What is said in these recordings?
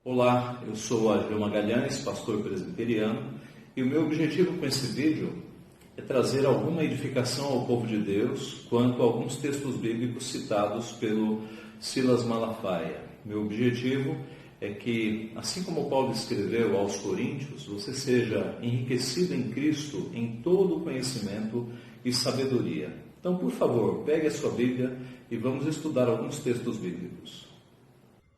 Olá, eu sou Ageu Magalhães, pastor presbiteriano, e o meu objetivo com esse vídeo é trazer alguma edificação ao povo de Deus quanto a alguns textos bíblicos citados pelo Silas Malafaia. Meu objetivo é que, assim como Paulo escreveu aos Coríntios, você seja enriquecido em Cristo em todo o conhecimento e sabedoria. Então, por favor, pegue a sua Bíblia e vamos estudar alguns textos bíblicos.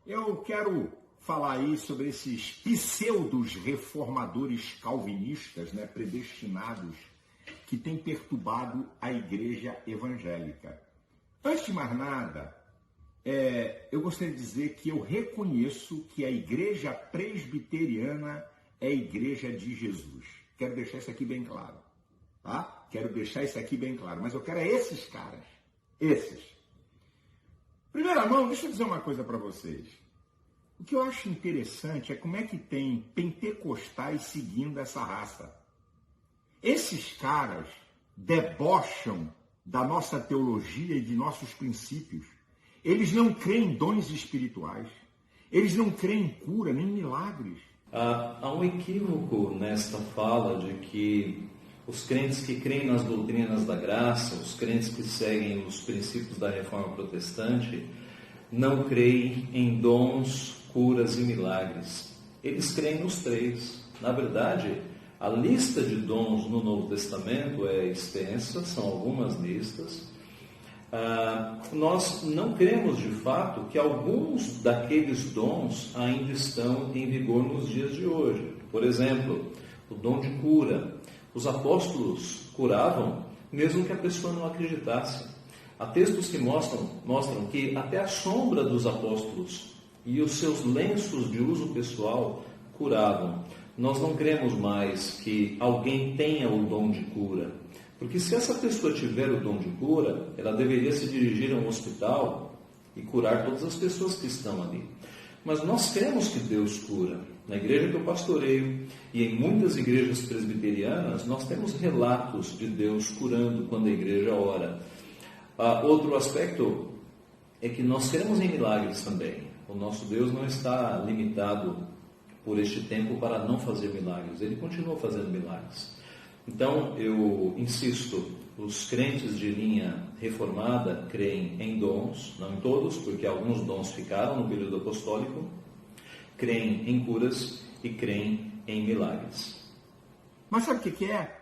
Eu quero falar aí sobre esses pseudos reformadores calvinistas, predestinados, que têm perturbado a igreja evangélica. Antes de mais nada, eu gostaria de dizer que eu reconheço que a igreja presbiteriana é a igreja de Jesus. Quero deixar isso aqui bem claro, tá? Quero deixar isso aqui bem claro, mas eu quero esses caras, esses. Primeira mão, deixa eu dizer uma coisa para vocês. O que eu acho interessante é como é que tem pentecostais seguindo essa raça. Esses caras debocham da nossa teologia e de nossos princípios. Eles não creem em dons espirituais. Eles não creem em cura, nem em milagres. Há um equívoco nesta fala de que os crentes que creem nas doutrinas da graça, os crentes que seguem os princípios da reforma protestante, não creem em dons, curas e milagres. Eles creem nos três. Na verdade, a lista de dons no Novo Testamento é extensa, são algumas listas. Nós não cremos de fato que alguns daqueles dons ainda estão em vigor nos dias de hoje. Por exemplo, o dom de cura. Os apóstolos curavam mesmo que a pessoa não acreditasse. Há textos que mostram que até a sombra dos apóstolos e os seus lenços de uso pessoal curavam. Nós não cremos mais que alguém tenha o dom de cura, porque se essa pessoa tiver o dom de cura, ela deveria se dirigir a um hospital e curar todas as pessoas que estão ali. Mas nós cremos que Deus cura. Na igreja que eu pastoreio e em muitas igrejas presbiterianas, nós temos relatos de Deus curando quando a igreja ora. Outro aspecto é que nós cremos em milagres também. O nosso Deus não está limitado por este tempo para não fazer milagres. Ele continua fazendo milagres. Então, eu insisto, os crentes de linha reformada creem em dons, não em todos, porque alguns dons ficaram no período apostólico, creem em curas e creem em milagres. Mas sabe o que é?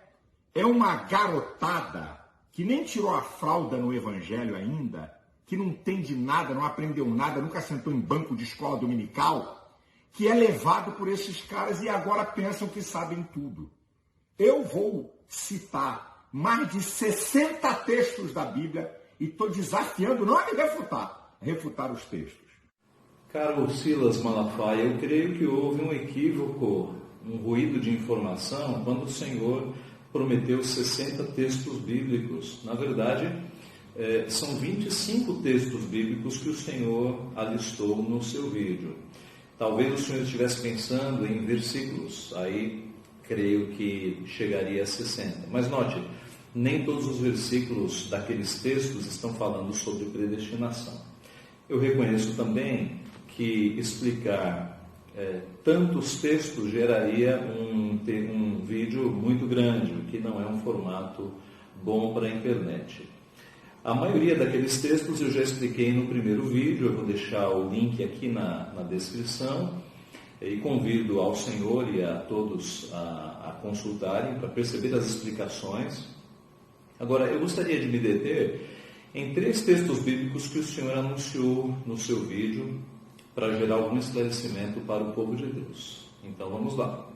É uma garotada que nem tirou a fralda no evangelho ainda, que não entende nada, não aprendeu nada, nunca sentou em banco de escola dominical, que é levado por esses caras e agora pensam que sabem tudo. Eu vou citar mais de 60 textos da Bíblia e estou desafiando não a me refutar os textos. Caro Silas Malafaia, eu creio que houve um equívoco, um ruído de informação quando o Senhor prometeu 60 textos bíblicos. Na verdade, são 25 textos bíblicos que o Senhor alistou no seu vídeo. Talvez o Senhor estivesse pensando em versículos, aí creio que chegaria a 60. Mas note, nem todos os versículos daqueles textos estão falando sobre predestinação. Eu reconheço também que explicar tantos textos geraria um vídeo muito grande, o que não é um formato bom para a internet. A maioria daqueles textos eu já expliquei no primeiro vídeo, eu vou deixar o link aqui na descrição e convido ao Senhor e a todos a consultarem para perceber as explicações. Agora, eu gostaria de me deter em 3 textos bíblicos que o Senhor anunciou no seu vídeo para gerar algum esclarecimento para o povo de Deus. Então, vamos lá.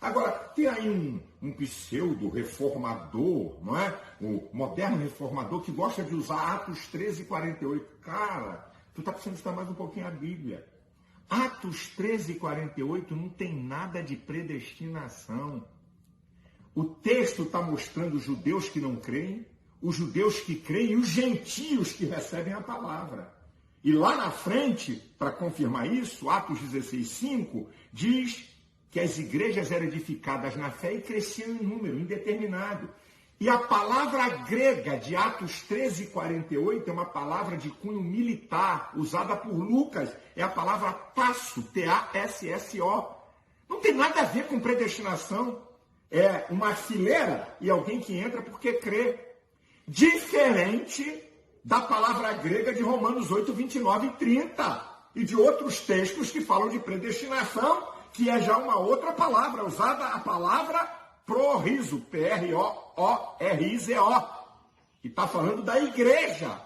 Agora, tem aí um pseudo-reformador, não é? O moderno reformador que gosta de usar Atos 13 e 48. Cara, tu está precisando estudar mais um pouquinho a Bíblia. Atos 13 e 48 não tem nada de predestinação. O texto está mostrando os judeus que não creem, os judeus que creem e os gentios que recebem a palavra. E lá na frente, para confirmar isso, Atos 16:5 diz que as igrejas eram edificadas na fé e cresciam em número indeterminado. E a palavra grega de Atos 13:48 é uma palavra de cunho militar, usada por Lucas, é a palavra tasso, T-A-S-S-O. Não tem nada a ver com predestinação. É uma fileira e alguém que entra porque crê. Diferente da palavra grega de Romanos 8, 29 e 30. E de outros textos que falam de predestinação, que é já uma outra palavra, usada a palavra prorizo, P-R-O-O-R-I-Z-O. E está falando da igreja.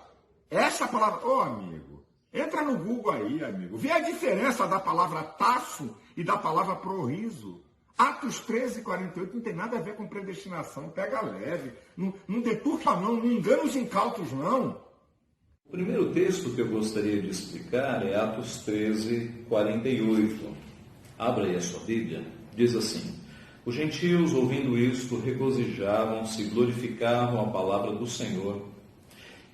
Essa palavra, amigo, entra no Google aí, amigo. Vê a diferença da palavra tasso e da palavra prorizo. Atos 13:48 não tem nada a ver com predestinação. Pega leve. Não deturpa não engana os incautos não. O primeiro texto que eu gostaria de explicar é Atos 13:48. Abra aí a sua Bíblia. Diz assim: os gentios, ouvindo isto, regozijavam-se, glorificavam a palavra do Senhor,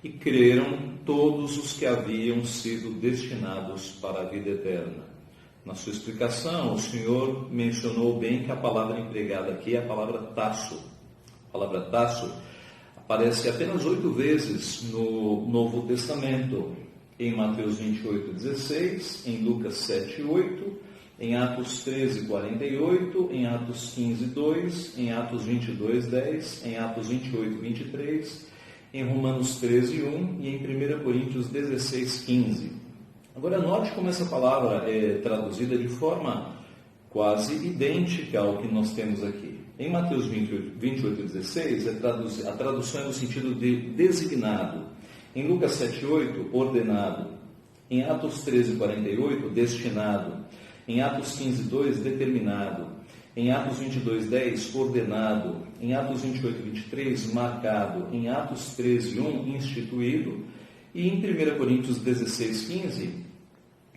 e creram todos os que haviam sido destinados para a vida eterna. Na sua explicação, o Senhor mencionou bem que a palavra empregada aqui é a palavra tasso. A palavra tasso aparece apenas 8 vezes no Novo Testamento, em Mateus 28:16, em Lucas 7:8, em Atos 13:48, em Atos 15:2, em Atos 22:10, em Atos 28:23, em Romanos 13:1 e em 1 Coríntios 16:15. Agora note como essa palavra é traduzida de forma quase idêntica ao que nós temos aqui. Em Mateus 28:16, a tradução é no sentido de designado. Em Lucas 7:8, ordenado. Em Atos 13:48, destinado. Em Atos 15:2, determinado. Em Atos 22:10, ordenado. Em Atos 28:23, marcado. Em Atos 13:1, instituído. E em 1 Coríntios 16:15,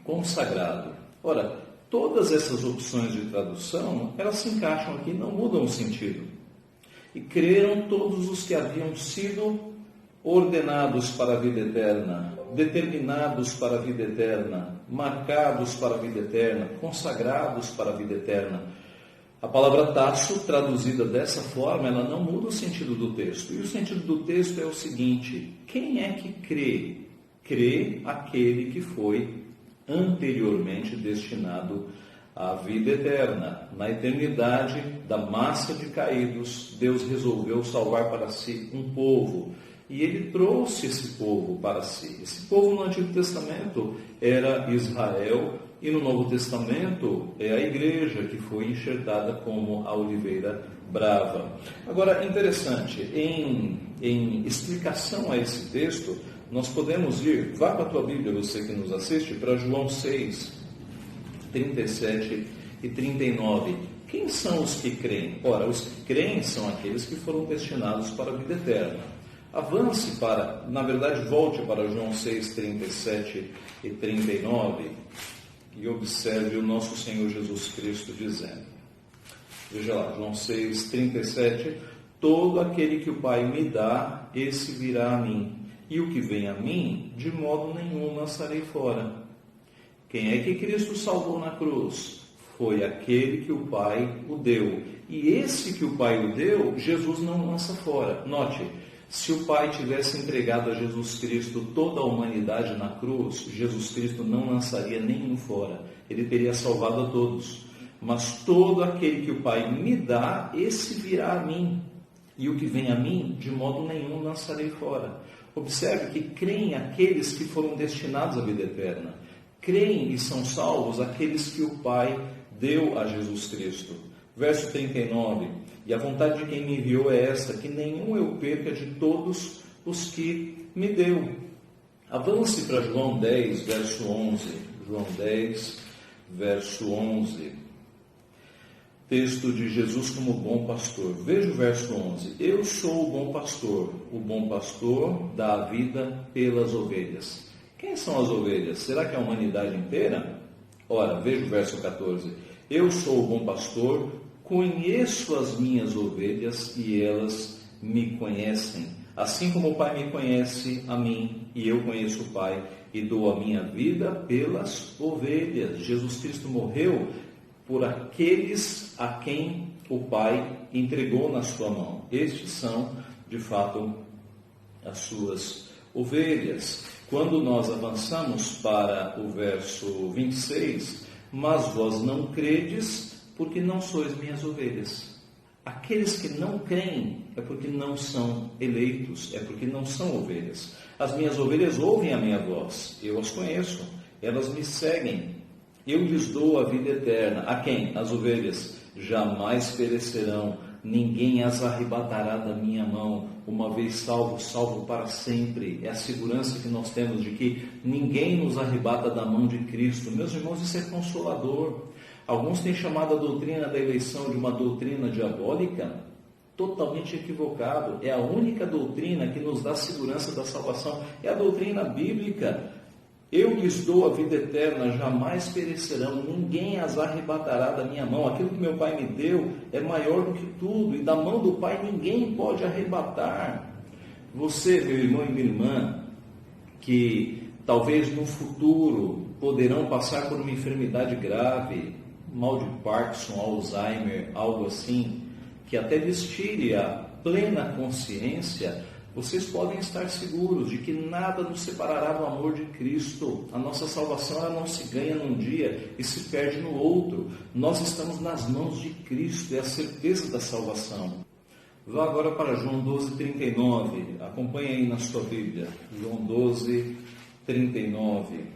consagrado. Ora, todas essas opções de tradução, elas se encaixam aqui, não mudam o sentido. E creram todos os que haviam sido ordenados para a vida eterna, determinados para a vida eterna, marcados para a vida eterna, consagrados para a vida eterna. A palavra tasso, traduzida dessa forma, ela não muda o sentido do texto. E o sentido do texto é o seguinte: quem é que crê? Crê aquele que foi anteriormente destinado à vida eterna. Na eternidade da massa de caídos, Deus resolveu salvar para si um povo. E ele trouxe esse povo para si. Esse povo no Antigo Testamento era Israel, e no Novo Testamento é a igreja que foi enxertada como a oliveira brava. Agora, interessante, em explicação a esse texto, nós podemos ir, vá para a tua Bíblia, você que nos assiste, para João 6, 37 e 39. Quem são os que creem? Ora, os que creem são aqueles que foram destinados para a vida eterna. Avance volte para João 6, 37 e 39 e observe o nosso Senhor Jesus Cristo dizendo. Veja lá, João 6, 37, todo aquele que o Pai me dá, esse virá a mim, e o que vem a mim, de modo nenhum lançarei fora. Quem é que Cristo salvou na cruz? Foi aquele que o Pai o deu. E esse que o Pai o deu, Jesus não lança fora. Note, se o Pai tivesse entregado a Jesus Cristo toda a humanidade na cruz, Jesus Cristo não lançaria nenhum fora. Ele teria salvado a todos. Mas todo aquele que o Pai me dá, esse virá a mim. E o que vem a mim, de modo nenhum lançarei fora. Observe que creem aqueles que foram destinados à vida eterna. Creem e são salvos aqueles que o Pai deu a Jesus Cristo. Verso 39. E a vontade de quem me enviou é esta, que nenhum eu perca de todos os que me deu. Avance para João 10, verso 11. João 10, verso 11. Texto de Jesus como bom pastor. Veja o verso 11. Eu sou o bom pastor dá a vida pelas ovelhas. Quem são as ovelhas? Será que é a humanidade inteira? Ora, veja o verso 14. Eu sou o bom pastor, conheço as minhas ovelhas e elas me conhecem. Assim como o Pai me conhece a mim e eu conheço o Pai e dou a minha vida pelas ovelhas. Jesus Cristo morreu por aqueles a quem o Pai entregou na sua mão. Estes são de fato, as suas ovelhas. Quando nós avançamos para o verso 26, mas vós não credes, porque não sois minhas ovelhas. Aqueles que não creem é porque não são eleitos, é porque não são ovelhas. As minhas ovelhas ouvem a minha voz, eu as conheço, elas me seguem. Eu lhes dou a vida eterna. A quem? As ovelhas. Jamais perecerão, ninguém as arrebatará da minha mão. Uma vez salvo, salvo para sempre. É a segurança que nós temos de que ninguém nos arrebata da mão de Cristo. Meus irmãos, isso é consolador. Alguns têm chamado a doutrina da eleição de uma doutrina diabólica. Totalmente equivocado. É a única doutrina que nos dá segurança da salvação. É a doutrina bíblica. Eu lhes dou a vida eterna, jamais perecerão, ninguém as arrebatará da minha mão. Aquilo que meu Pai me deu é maior do que tudo, e da mão do Pai ninguém pode arrebatar. Você, meu irmão e minha irmã, que talvez no futuro poderão passar por uma enfermidade grave, mal de Parkinson, Alzheimer, algo assim, que até lhes tire a plena consciência, vocês podem estar seguros de que nada nos separará do amor de Cristo. A nossa salvação ela não se ganha num dia e se perde no outro. Nós estamos nas mãos de Cristo, é a certeza da salvação. Vá agora para João 12:39. Acompanhe aí na sua Bíblia. João 12:39,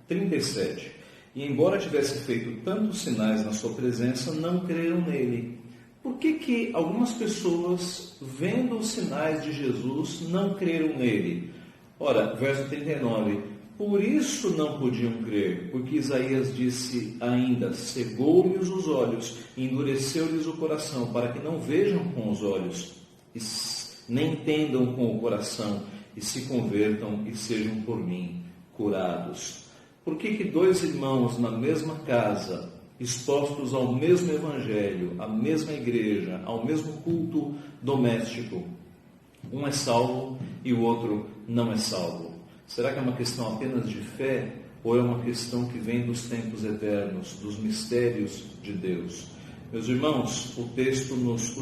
37. E embora tivesse feito tantos sinais na sua presença, não creram nele. Por que algumas pessoas, vendo os sinais de Jesus, não creram nele? Ora, verso 39, por isso não podiam crer, porque Isaías disse ainda, cegou-lhes os olhos, endureceu-lhes o coração, para que não vejam com os olhos, nem entendam com o coração, e se convertam e sejam por mim curados. Por que dois irmãos na mesma casa, expostos ao mesmo evangelho, à mesma igreja, ao mesmo culto doméstico, um é salvo e o outro não é salvo? Será que é uma questão apenas de fé ou é uma questão que vem dos tempos eternos, dos mistérios de Deus? Meus irmãos,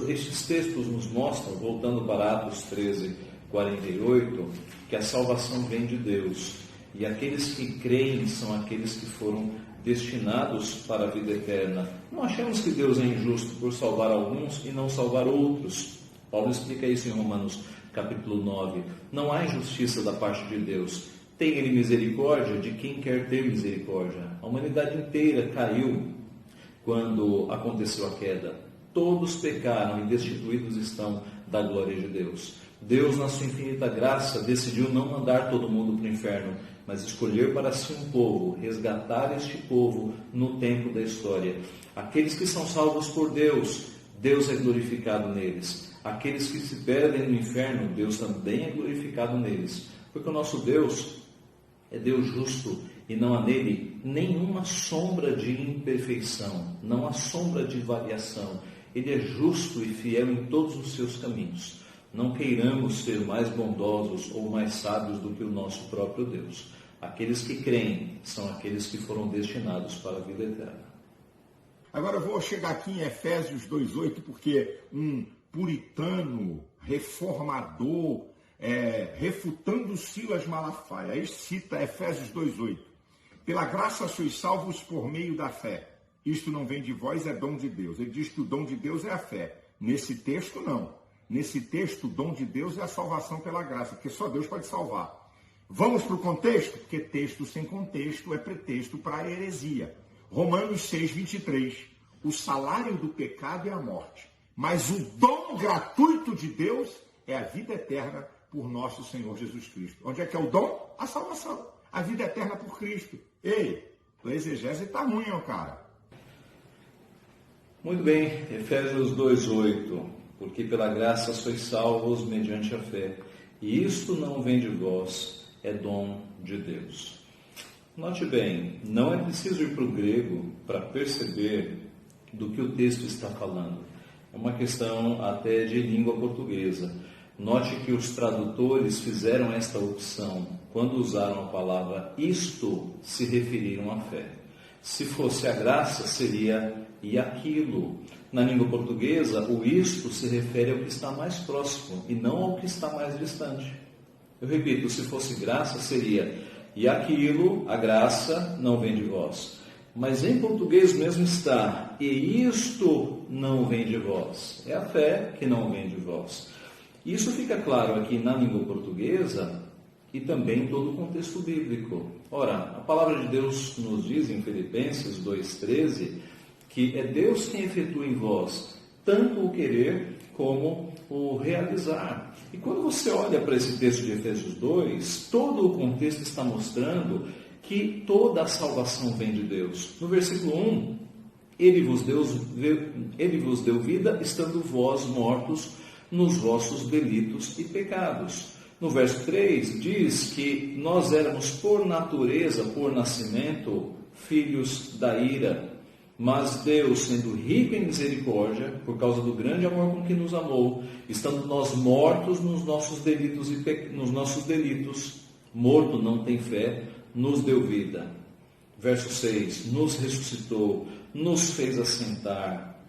estes textos nos mostram, voltando para Atos 13:48, que a salvação vem de Deus e aqueles que creem são aqueles que foram destinados para a vida eterna. Não achamos que Deus é injusto por salvar alguns e não salvar outros. Paulo explica isso em Romanos capítulo 9. Não há injustiça da parte de Deus. Tem Ele misericórdia de quem quer ter misericórdia. A humanidade inteira caiu quando aconteceu a queda. Todos pecaram e destituídos estão da glória de Deus. Deus, na sua infinita graça, decidiu não mandar todo mundo para o inferno, mas escolher para si um povo, resgatar este povo no tempo da história. Aqueles que são salvos por Deus, Deus é glorificado neles. Aqueles que se perdem no inferno, Deus também é glorificado neles. Porque o nosso Deus é Deus justo e não há nele nenhuma sombra de imperfeição, não há sombra de variação. Ele é justo e fiel em todos os seus caminhos. Não queiramos ser mais bondosos ou mais sábios do que o nosso próprio Deus. Aqueles que creem são aqueles que foram destinados para a vida eterna. Agora eu vou chegar aqui em Efésios 2:8, porque um puritano, reformador, refutando Silas Malafaia, aí cita Efésios 2:8. Pela graça sois salvos por meio da fé. Isto não vem de vós, é dom de Deus. Ele diz que o dom de Deus é a fé. Nesse texto, não. Nesse texto, o dom de Deus é a salvação pela graça, porque só Deus pode salvar. Vamos para o contexto? Porque texto sem contexto é pretexto para a heresia. Romanos 6:23. O salário do pecado é a morte, mas o dom gratuito de Deus é a vida eterna por nosso Senhor Jesus Cristo. Onde é que é o dom? A salvação. A vida eterna por Cristo. Ei, a exegese está ruim, ó, cara. Muito bem, Efésios 2:8. Porque pela graça sois salvos mediante a fé. E isto não vem de vós, é dom de Deus. Note bem, não é preciso ir para o grego para perceber do que o texto está falando. É uma questão até de língua portuguesa. Note que os tradutores fizeram esta opção quando usaram a palavra isto, se referiram à fé. Se fosse a graça, seria e aquilo. Na língua portuguesa, o isto se refere ao que está mais próximo e não ao que está mais distante. Eu repito, se fosse graça, seria e aquilo, a graça, não vem de vós. Mas em português mesmo está, e isto não vem de vós. É a fé que não vem de vós. Isso fica claro aqui na língua portuguesa e também em todo o contexto bíblico. Ora, a palavra de Deus nos diz em Filipenses 2,13 que é Deus quem efetua em vós tanto o querer como o realizar. E quando você olha para esse texto de Efésios 2, todo o contexto está mostrando que toda a salvação vem de Deus. No versículo 1, Ele vos deu vida, estando vós mortos nos vossos delitos e pecados. No verso 3, diz que nós éramos por natureza, por nascimento, filhos da ira. Mas Deus, sendo rico em misericórdia, por causa do grande amor com que nos amou, estando nós mortos nos nossos delitos, morto não tem fé, nos deu vida. Verso 6, nos ressuscitou, nos fez assentar.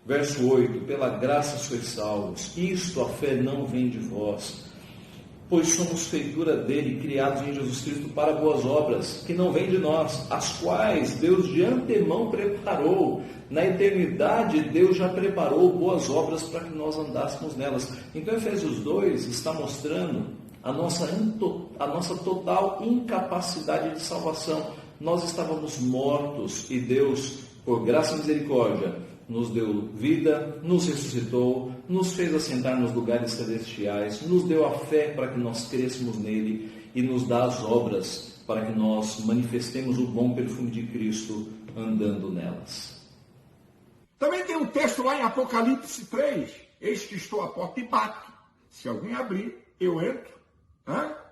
Verso 8, pela graça sois salvos, isto a fé não vem de vós, pois somos feitura dele, criados em Jesus Cristo para boas obras, que não vêm de nós, as quais Deus de antemão preparou. Na eternidade, Deus já preparou boas obras para que nós andássemos nelas. Então, Efésios 2 está mostrando a nossa total incapacidade de salvação. Nós estávamos mortos e Deus, por graça e misericórdia, nos deu vida, nos ressuscitou, nos fez assentar nos lugares celestiais, nos deu a fé para que nós crescêssemos nele e nos dá as obras para que nós manifestemos o bom perfume de Cristo andando nelas. Também tem um texto lá em Apocalipse 3, eis que estou à porta e bato. Se alguém abrir, eu entro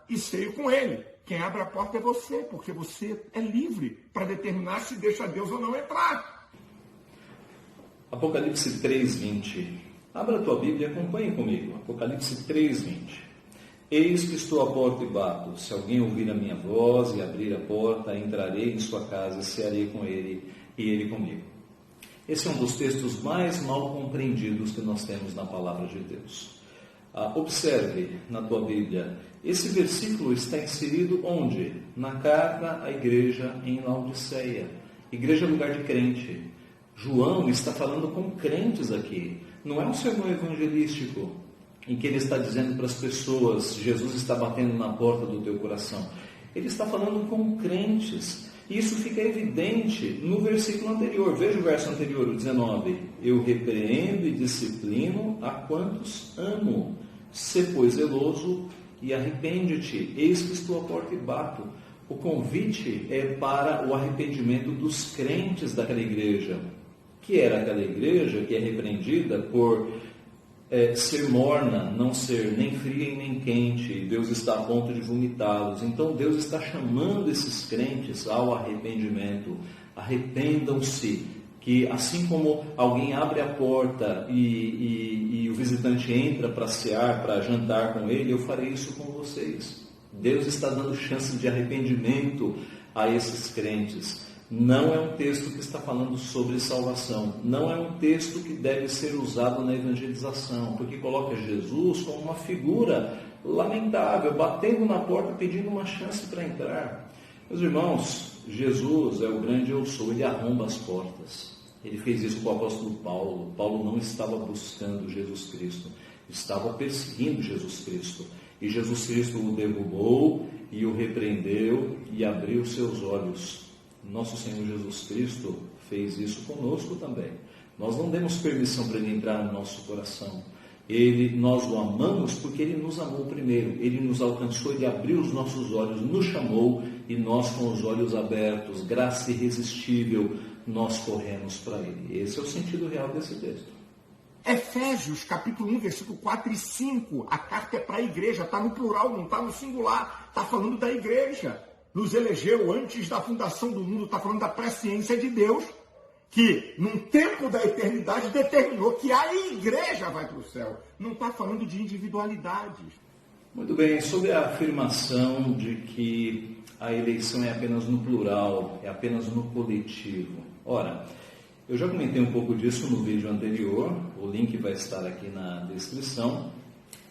e ceio com ele. Quem abre a porta é você, porque você é livre para determinar se deixa Deus ou não entrar. Apocalipse 3:20. Abra a tua Bíblia e acompanhe comigo. Apocalipse 3:20. Eis que estou à porta e bato. Se alguém ouvir a minha voz e abrir a porta, entrarei em sua casa e cearei com ele e ele comigo. Esse é um dos textos mais mal compreendidos que nós temos na palavra de Deus. Observe na tua Bíblia, esse versículo está inserido onde? Na carta à igreja em Laodiceia. Igreja é lugar de crente. João está falando com crentes aqui. Não é um sermão evangelístico em que ele está dizendo para as pessoas, Jesus está batendo na porta do teu coração. Ele está falando com crentes. E isso fica evidente no versículo anterior. Veja o verso anterior, o 19. Eu repreendo e disciplino a quantos amo. Sê, pois, zeloso e arrepende-te. Eis que estou à porta e bato. O convite é para o arrependimento dos crentes daquela igreja. Que era aquela igreja que é repreendida por ser morna, não ser nem fria e nem quente. Deus está a ponto de vomitá-los. Então Deus está chamando esses crentes ao arrependimento. Arrependam-se, que assim como alguém abre a porta e o visitante entra para cear, para jantar com ele, eu farei isso com vocês. Deus está dando chance de arrependimento a esses crentes. Não é um texto que está falando sobre salvação. Não é um texto que deve ser usado na evangelização, porque coloca Jesus como uma figura lamentável, batendo na porta, pedindo uma chance para entrar. Meus irmãos, Jesus é o grande eu sou, ele arromba as portas. Ele fez isso com o apóstolo Paulo. Paulo não estava buscando Jesus Cristo, estava perseguindo Jesus Cristo. E Jesus Cristo o derrubou e o repreendeu e abriu seus olhos. Nosso Senhor Jesus Cristo fez isso conosco também. Nós não demos permissão para ele entrar no nosso coração. Nós o amamos porque ele nos amou primeiro. Ele nos alcançou, ele abriu os nossos olhos, nos chamou e nós com os olhos abertos, graça irresistível, nós corremos para ele. Esse é o sentido real desse texto. Efésios, capítulo 1, versículo 4 e 5. A carta é para a igreja, está no plural, não está no singular. Está falando da igreja. Nos elegeu antes da fundação do mundo, está falando da presciência de Deus, que num tempo da eternidade determinou que a igreja vai para o céu. Não está falando de individualidades. Muito bem, sobre a afirmação de que a eleição é apenas no plural, é apenas no coletivo. Ora, eu já comentei um pouco disso no vídeo anterior, o link vai estar aqui na descrição,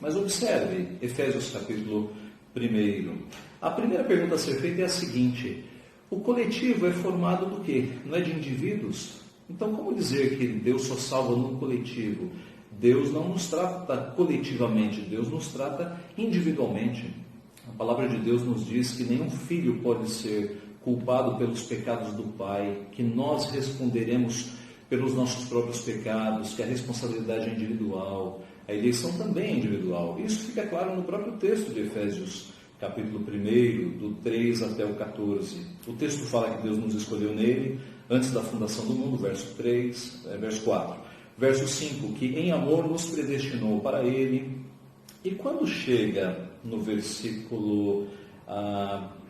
mas observe, Efésios capítulo 1. A primeira pergunta a ser feita é a seguinte: o coletivo é formado do quê? Não é de indivíduos? Então, como dizer que Deus só salva no coletivo? Deus não nos trata coletivamente, Deus nos trata individualmente. A palavra de Deus nos diz que nenhum filho pode ser culpado pelos pecados do pai, que nós responderemos pelos nossos próprios pecados, que a responsabilidade é individual, a eleição também é individual. Isso fica claro no próprio texto de Efésios, capítulo 1, do 3 até o 14. O texto fala que Deus nos escolheu nele antes da fundação do mundo, verso 4. Verso 5, que em amor nos predestinou para ele. E quando chega no versículo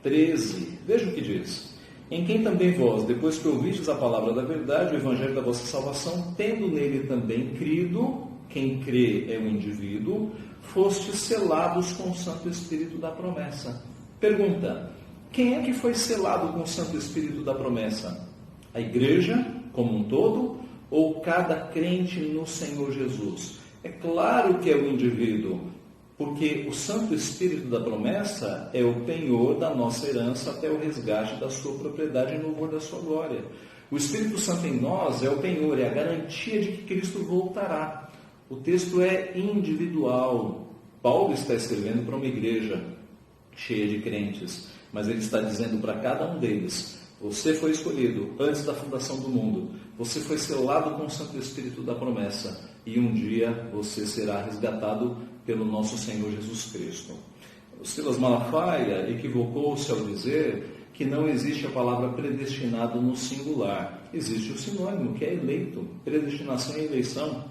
13, veja o que diz: em quem também vós, depois que ouvistes a palavra da verdade, o evangelho da vossa salvação, tendo nele também crido, quem crê é o indivíduo, fostes selados com o Santo Espírito da promessa. Pergunta: quem é que foi selado com o Santo Espírito da promessa? A igreja como um todo ou cada crente no Senhor Jesus? É claro que é o indivíduo, porque o Santo Espírito da promessa é o penhor da nossa herança até o resgate da sua propriedade em louvor da sua glória. O Espírito Santo em nós é o penhor, é a garantia de que Cristo voltará. O texto é individual. Paulo está escrevendo para uma igreja cheia de crentes, mas ele está dizendo para cada um deles: você foi escolhido antes da fundação do mundo, você foi selado com o Santo Espírito da promessa, e um dia você será resgatado pelo nosso Senhor Jesus Cristo. O Silas Malafaia equivocou-se ao dizer que não existe a palavra predestinado no singular. Existe o sinônimo, que é eleito. Predestinação e eleição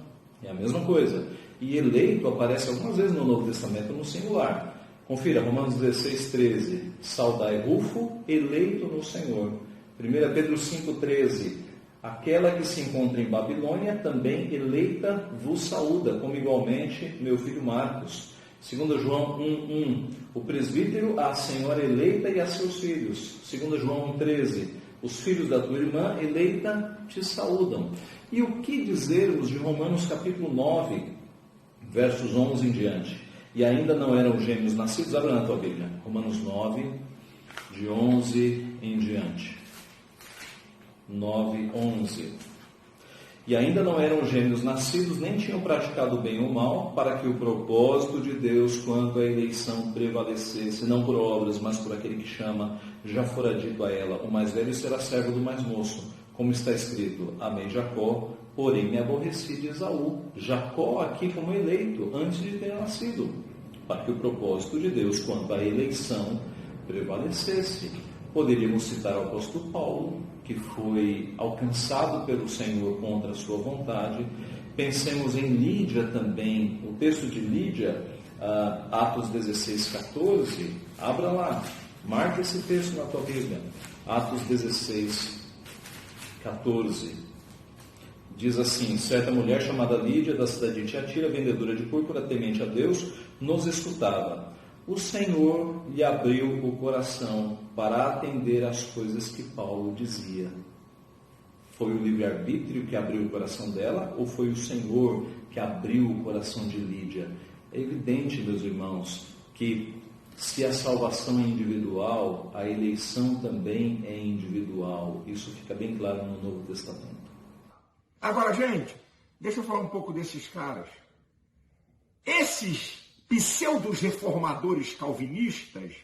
é a mesma coisa. E eleito aparece algumas vezes no Novo Testamento no singular. Confira, Romanos 16:13. Saudai Rufo, eleito no Senhor. 1 Pedro 5:13. Aquela que se encontra em Babilônia, também eleita, vos saúda, como igualmente meu filho Marcos. 2 João 1:1. O presbítero, a senhora eleita e a seus filhos. 2 João 1:13. Os filhos da tua irmã eleita te saúdam. E o que dizermos de Romanos capítulo 9, versos 11 em diante? E ainda não eram gêmeos nascidos? Abra na tua Bíblia. Romanos 9, de 11 em diante. 9:11. E ainda não eram gêmeos nascidos, nem tinham praticado bem ou mal, para que o propósito de Deus quanto à eleição prevalecesse, não por obras, mas por aquele que chama. Já fora dito a ela: o mais velho será servo do mais moço, como está escrito: amei Jacó, porém me aborreci de Esaú. Jacó aqui como eleito, antes de ter nascido, para que o propósito de Deus quanto à eleição prevalecesse. Poderíamos citar o apóstolo Paulo, que foi alcançado pelo Senhor contra a sua vontade. Pensemos em Lídia também, o texto de Lídia, Atos 16:14. Abra lá, marque esse texto na tua Bíblia. Atos 16:14. Diz assim: certa mulher chamada Lídia, da cidade de Tiatira, vendedora de púrpura, temente a Deus, nos escutava. O Senhor lhe abriu o coração para atender às coisas que Paulo dizia. Foi o livre-arbítrio que abriu o coração dela, ou foi o Senhor que abriu o coração de Lídia? É evidente, meus irmãos, que se a salvação é individual, a eleição também é individual. Isso fica bem claro no Novo Testamento. Agora, gente, deixa eu falar um pouco desses caras. Esses pseudos reformadores calvinistas,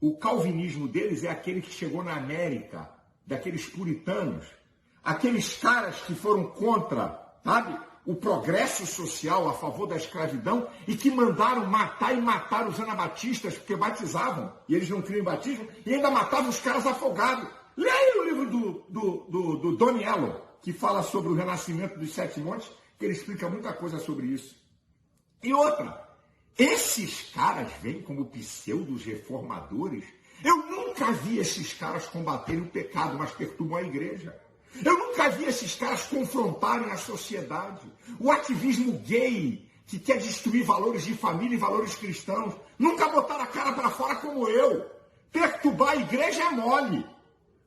o calvinismo deles é aquele que chegou na América, daqueles puritanos, aqueles caras que foram contra, sabe, o progresso social a favor da escravidão e que mandaram matar e matar os anabatistas porque batizavam, e eles não criam batismo, e ainda matavam os caras afogados. Leia o livro do Doniello, que fala sobre o renascimento dos 7 montes, que ele explica muita coisa sobre isso. E outra, esses caras vêm como pseudos reformadores. Eu nunca vi esses caras combaterem o pecado, mas perturbam a igreja. Eu nunca vi esses caras confrontarem a sociedade. O ativismo gay, que quer destruir valores de família e valores cristãos, nunca botaram a cara para fora como eu. Perturbar a igreja é mole.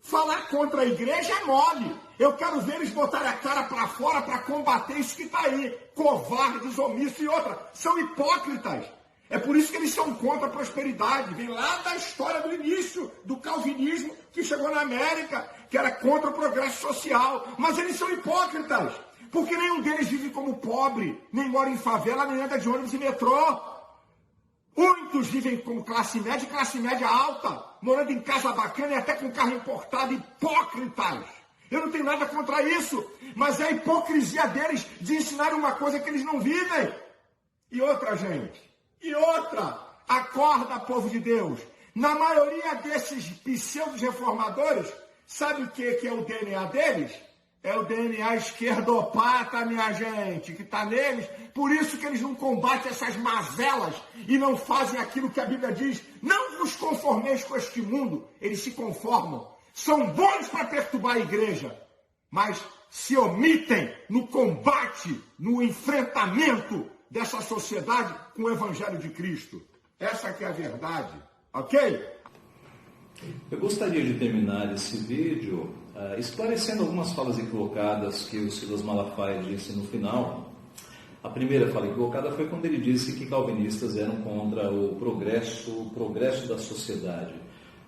Falar contra a igreja é mole. Eu quero ver eles botarem a cara para fora para combater isso que está aí. Covardes, omissos e outra. São hipócritas. É por isso que eles são contra a prosperidade. Vem lá da história do início do calvinismo que chegou na América, que era contra o progresso social. Mas eles são hipócritas. Porque nenhum deles vive como pobre, nem mora em favela, nem anda de ônibus e metrô. Muitos vivem como classe média alta, morando em casa bacana e até com carro importado, hipócritas. Eu não tenho nada contra isso, mas é a hipocrisia deles de ensinar uma coisa que eles não vivem. E outra, gente, acorda, povo de Deus. Na maioria desses pseudo-reformadores, sabe o que é o DNA deles? É o DNA esquerdopata, minha gente, que está neles. Por isso que eles não combatem essas mazelas e não fazem aquilo que a Bíblia diz. Não vos conformeis com este mundo. Eles se conformam. São bons para perturbar a igreja, mas se omitem no combate, no enfrentamento dessa sociedade com o Evangelho de Cristo. Essa que é a verdade, ok? Eu gostaria de terminar esse vídeo esclarecendo algumas falas equivocadas que o Silas Malafaia disse no final. A primeira fala equivocada foi quando ele disse que calvinistas eram contra o progresso da sociedade.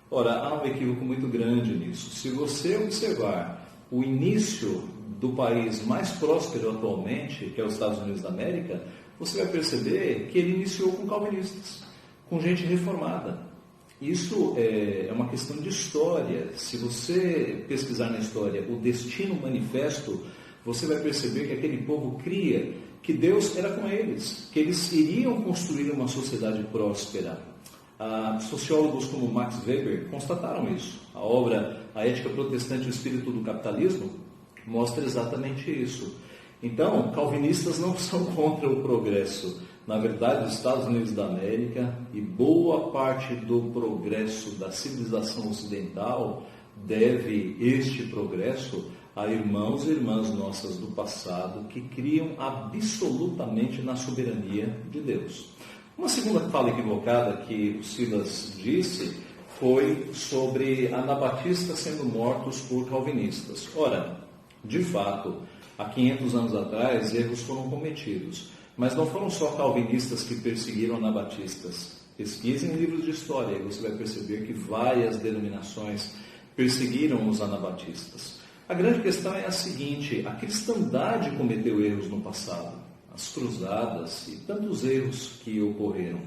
Ora, há um equívoco muito grande nisso. Se você observar o início do país mais próspero atualmente, que é os Estados Unidos da América, você vai perceber que ele iniciou com calvinistas, com gente reformada. Isso é uma questão de história. Se você pesquisar na história o Destino Manifesto, você vai perceber que aquele povo cria que Deus era com eles, que eles iriam construir uma sociedade próspera. Sociólogos como Max Weber constataram isso. A obra A Ética Protestante e o Espírito do Capitalismo mostra exatamente isso. Então, calvinistas não são contra o progresso. Na verdade, os Estados Unidos da América e boa parte do progresso da civilização ocidental deve este progresso a irmãos e irmãs nossas do passado que criam absolutamente na soberania de Deus. Uma segunda fala equivocada que o Silas disse foi sobre anabatistas sendo mortos por calvinistas. Ora, de fato, há 500 anos atrás, erros foram cometidos. Mas não foram só calvinistas que perseguiram anabatistas. Pesquisem livros de história e você vai perceber que várias denominações perseguiram os anabatistas. A grande questão é a seguinte: a cristandade cometeu erros no passado, as cruzadas e tantos erros que ocorreram.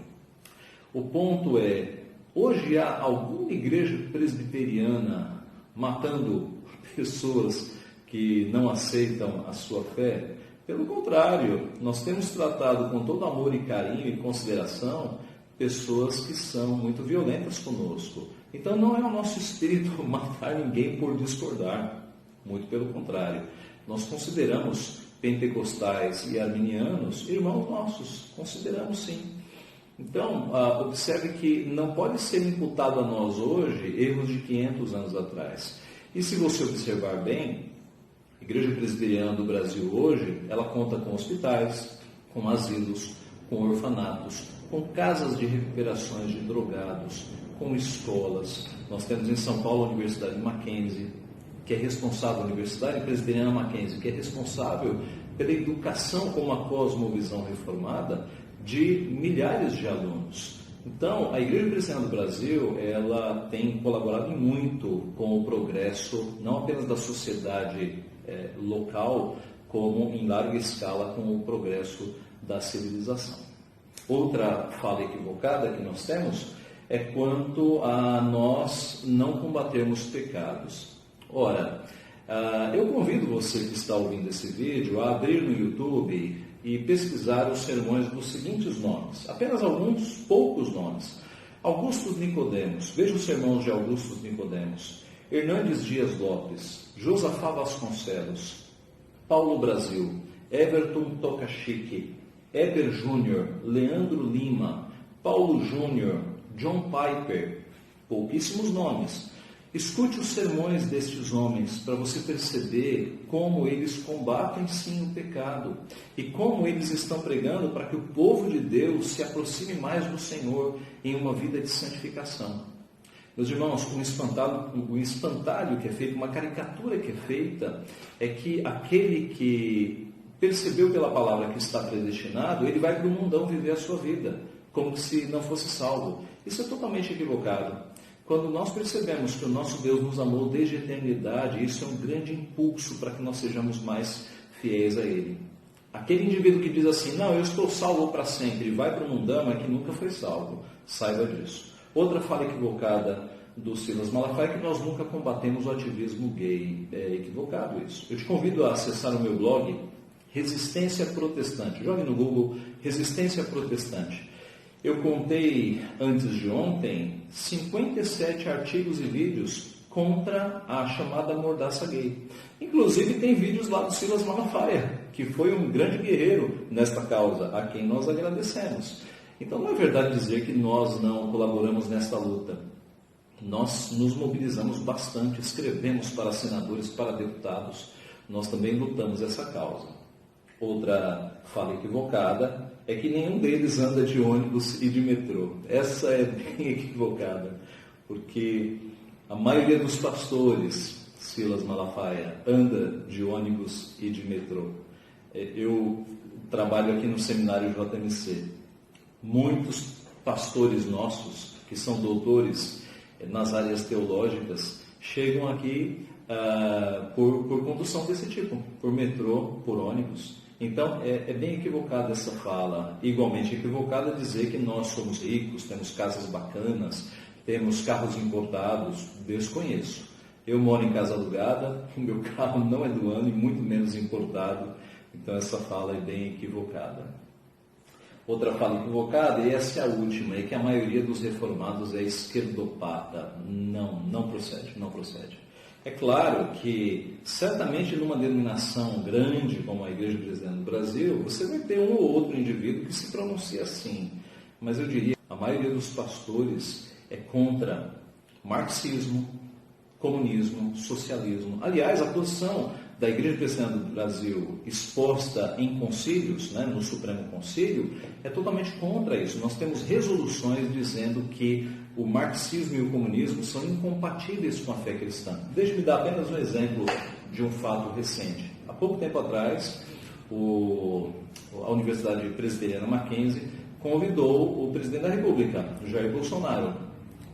O ponto é, hoje há alguma igreja presbiteriana matando pessoas que não aceitam a sua fé? Pelo contrário, nós temos tratado com todo amor e carinho e consideração pessoas que são muito violentas conosco. Então não é o nosso espírito matar ninguém por discordar. Muito pelo contrário. Nós consideramos pentecostais e arminianos irmãos nossos. Consideramos sim. Então, observe que não pode ser imputado a nós hoje erros de 500 anos atrás. E se você observar bem, a Igreja Presbiteriana do Brasil hoje, ela conta com hospitais, com asilos, com orfanatos, com casas de recuperações de drogados, com escolas. Nós temos em São Paulo a Universidade Mackenzie, que é responsável, a Universidade Presbiteriana Mackenzie, que é responsável pela educação com uma cosmovisão reformada de milhares de alunos. Então, a Igreja Presbiteriana do Brasil, ela tem colaborado muito com o progresso, não apenas da sociedade local, como em larga escala com o progresso da civilização. Outra fala equivocada que nós temos é quanto a nós não combatermos pecados. Ora, eu convido você que está ouvindo esse vídeo a abrir no YouTube e pesquisar os sermões dos seguintes nomes, apenas alguns poucos nomes. Augusto Nicodemos, veja os sermões de Augusto Nicodemos. Hernandes Dias Lopes, Josafá Vasconcelos, Paulo Brasil, Everton Tokachique, Eber Júnior, Leandro Lima, Paulo Júnior, John Piper, pouquíssimos nomes. Escute os sermões destes homens para você perceber como eles combatem sim o pecado e como eles estão pregando para que o povo de Deus se aproxime mais do Senhor em uma vida de santificação. Meus irmãos, um espantalho que é feito, uma caricatura que é feita, é que aquele que percebeu pela palavra que está predestinado, ele vai para o mundão viver a sua vida, como se não fosse salvo. Isso é totalmente equivocado. Quando nós percebemos que o nosso Deus nos amou desde a eternidade, isso é um grande impulso para que nós sejamos mais fiéis a Ele. Aquele indivíduo que diz assim, não, eu estou salvo para sempre, e vai para o mundão, é que nunca foi salvo. Saiba disso. Outra fala equivocada do Silas Malafaia é que nós nunca combatemos o ativismo gay. É equivocado isso. Eu te convido a acessar o meu blog, Resistência Protestante. Jogue no Google, Resistência Protestante. Eu contei, antes de ontem, 57 artigos e vídeos contra a chamada mordaça gay. Inclusive tem vídeos lá do Silas Malafaia, que foi um grande guerreiro nesta causa, a quem nós agradecemos. Então não é verdade dizer que nós não colaboramos nesta luta. Nós nos mobilizamos bastante, escrevemos para senadores, para deputados, nós também lutamos essa causa. Outra fala equivocada é que nenhum deles anda de ônibus e de metrô. Essa é bem equivocada, porque a maioria dos pastores, Silas Malafaia, anda de ônibus e de metrô. Eu trabalho aqui no seminário JMC. Muitos pastores nossos, que são doutores nas áreas teológicas, chegam aqui por condução desse tipo, por metrô, por ônibus. Então, é bem equivocada essa fala. Igualmente equivocada dizer que nós somos ricos, temos casas bacanas, temos carros importados. Desconheço. Eu moro em casa alugada, o meu carro não é do ano e muito menos importado. Então, essa fala é bem equivocada. Outra fala equivocada, e essa é a última, é que a maioria dos reformados é esquerdopata. Não procede, não procede. É claro que, certamente, numa denominação grande, como a Igreja Presbiteriana do Brasil, você vai ter um ou outro indivíduo que se pronuncia assim. Mas eu diria que a maioria dos pastores é contra marxismo, comunismo, socialismo. Aliás, a posição da Igreja Presbiteriana do Brasil exposta em concílios, no Supremo Concílio, é totalmente contra isso. Nós temos resoluções dizendo que o marxismo e o comunismo são incompatíveis com a fé cristã. Deixe-me dar apenas um exemplo de um fato recente. Há pouco tempo atrás, a Universidade Presbiteriana Mackenzie convidou o presidente da República, Jair Bolsonaro,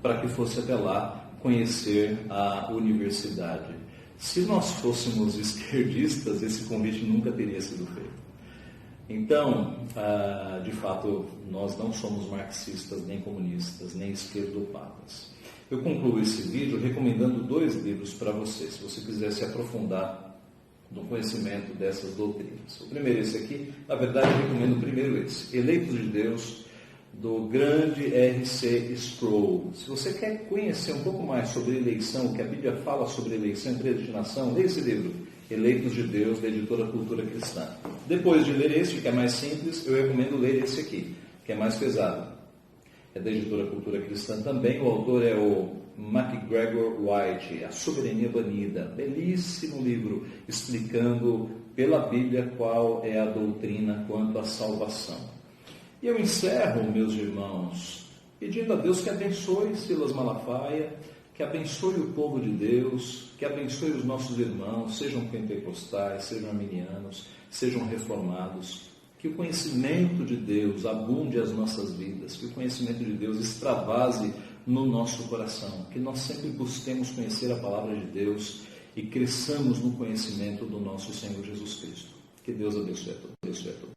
para que fosse até lá conhecer a universidade. Se nós fôssemos esquerdistas, esse convite nunca teria sido feito. Então, de fato, nós não somos marxistas, nem comunistas, nem esquerdopatas. Eu concluo esse vídeo recomendando 2 livros para você, se você quiser se aprofundar no conhecimento dessas doutrinas. O primeiro é esse aqui, na verdade eu recomendo primeiro esse, Eleitos de Deus, do grande R.C. Sproul. Se você quer conhecer um pouco mais sobre eleição, o que a Bíblia fala sobre eleição e predestinação, leia esse livro, Eleitos de Deus, da editora Cultura Cristã. Depois de ler esse, que é mais simples, eu recomendo ler esse aqui, que é mais pesado. É da editora Cultura Cristã também. O autor é o MacGregor White, A Soberania Banida. Belíssimo livro, explicando pela Bíblia qual é a doutrina quanto à salvação. E eu encerro, meus irmãos, pedindo a Deus que abençoe Silas Malafaia, que abençoe o povo de Deus, que abençoe os nossos irmãos, sejam pentecostais, sejam arminianos, sejam reformados, que o conhecimento de Deus abunde as nossas vidas, que o conhecimento de Deus extravase no nosso coração, que nós sempre busquemos conhecer a palavra de Deus e cresçamos no conhecimento do nosso Senhor Jesus Cristo. Que Deus abençoe a todos.